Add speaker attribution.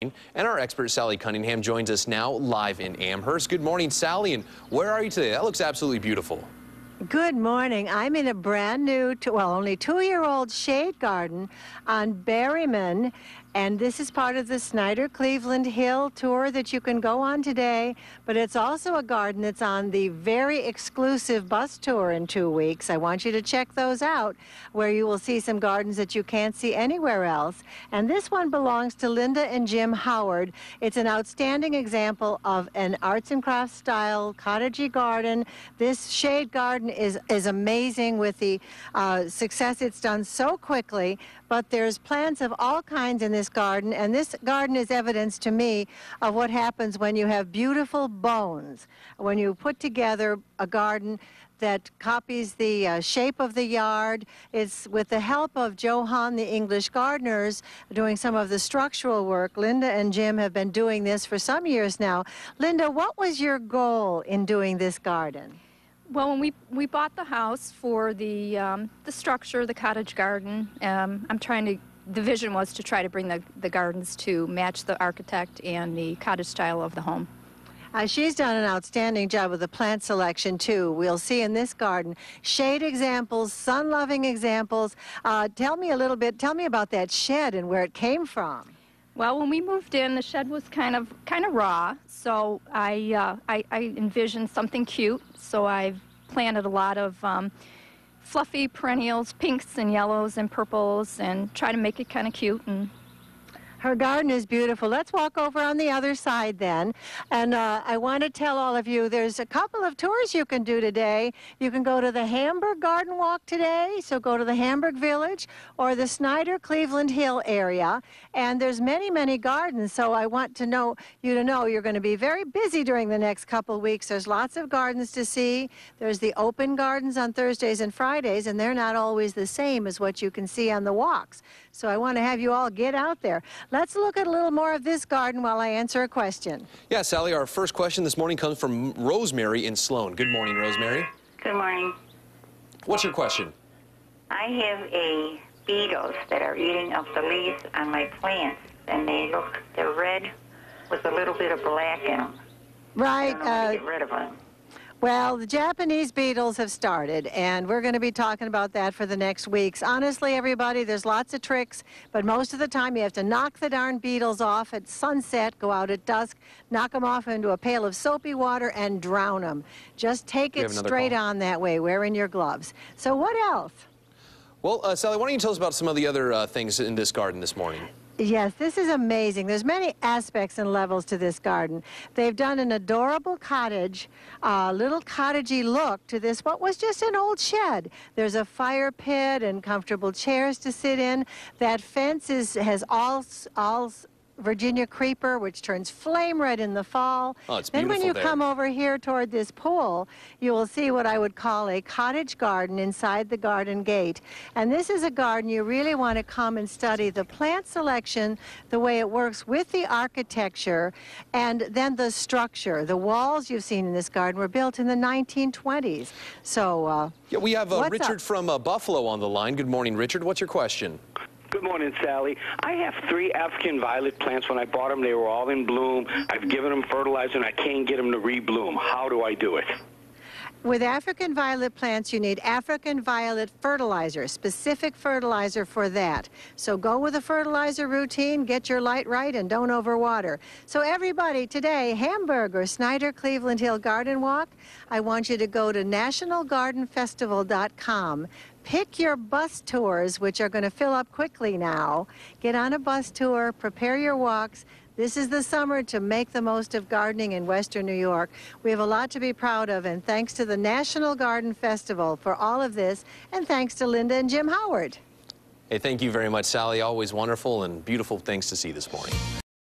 Speaker 1: And our expert Sally Cunningham joins us now live in Amherst. Good morning, Sally, and where are you today? That looks absolutely beautiful.
Speaker 2: Good morning. I'm in a brand new, only 2-year-old shade garden on Berryman, and this is part of the Snyder-Cleveland Hill tour that you can go on today, but it's also a garden that's on the very exclusive bus tour in 2 weeks. I want you to check those out, where you will see some gardens that you can't see anywhere else. And this one belongs to Linda and Jim Howard. It's an outstanding example of an arts and crafts style cottagey garden. This shade garden is amazing with the success it's done so quickly, but there's plants of all kinds in this garden, and this garden is evidence to me of what happens when you have beautiful bones, when you put together a garden that copies the shape of the yard. It's with the help of Johann, the English gardeners, doing some of the structural work. Linda and Jim have been doing this for some years now. Linda, what was your goal in doing this garden?
Speaker 3: Well, when we bought the house for the structure, the cottage garden, the vision was to try to bring the gardens to match the architect and the cottage style of the home.
Speaker 2: She's done an outstanding job with the plant selection, too. We'll see in this garden shade examples, sun-loving examples. Tell me about that shed and where it came from.
Speaker 3: Well, when we moved in, the shed was kind of raw, so I envisioned something cute. So I've planted a lot of fluffy perennials, pinks and yellows and purples, and try to make it kind of cute. And
Speaker 2: her garden is beautiful. Let's walk over on the other side then. And I want to tell all of you, there's a couple of tours you can do today. You can go to the Hamburg Garden Walk today, so go to the Hamburg Village, or the Snyder-Cleveland Hill area. And there's many, many gardens, so I want to know you're going to be very busy during the next couple weeks. There's lots of gardens to see. There's the open gardens on Thursdays and Fridays, and they're not always the same as what you can see on the walks. So I want to have you all get out there. Let's look at a little more of this garden while I answer a question.
Speaker 1: Yeah, Sally, our first question this morning comes from Rosemary in Sloan. Good morning, Rosemary.
Speaker 4: Good morning.
Speaker 1: What's your question?
Speaker 4: I have beetles that are eating up the leaves on my plants, and they're red with a little bit of black in them.
Speaker 2: Right.
Speaker 4: I don't know how to get rid of them.
Speaker 2: Well, the Japanese beetles have started, and we're going to be talking about that for the next weeks. Honestly, everybody, there's lots of tricks, but most of the time you have to knock the darn beetles off at sunset, go out at dusk, knock them off into a pail of soapy water, and drown them. Just take it straight on that way, wearing your gloves. So what else?
Speaker 1: Well, Sally, why don't you tell us about some of the other things in this garden this morning?
Speaker 2: Yes, this is amazing. There's many aspects and levels to this garden. They've done an adorable cottage, little cottagey look to this, what was just an old shed. There's a fire pit and comfortable chairs to sit in. That fence has all Virginia creeper, which turns flame red in the fall.
Speaker 1: Oh, it's
Speaker 2: then
Speaker 1: beautiful.
Speaker 2: When you come over here toward this pool, you will see what I would call a cottage garden inside the garden gate. And this is a garden you really want to come and study the plant selection, the way it works with the architecture, and then the structure. The walls you've seen in this garden were built in the 1920s. So,
Speaker 1: yeah, we have Richard from Buffalo on the line. Good morning, Richard. What's your question?
Speaker 5: Good morning, Sally. I have 3 African violet plants. When I bought them, they were all in bloom. I've given them fertilizer, and I can't get them to rebloom. How do I do it?
Speaker 2: With African violet plants, you need African violet fertilizer, specific fertilizer for that. So go with a fertilizer routine, get your light right, and don't overwater. So everybody today, Hamburg or Snyder-Cleveland Hill Garden Walk, I want you to go to nationalgardenfestival.com. Pick your bus tours, which are going to fill up quickly now. Get on a bus tour, prepare your walks. This is the summer to make the most of gardening in Western New York. We have a lot to be proud of, and thanks to the National Garden Festival for all of this, and thanks to Linda and Jim Howard.
Speaker 1: Hey, thank you very much, Sally. Always wonderful and beautiful things to see this morning.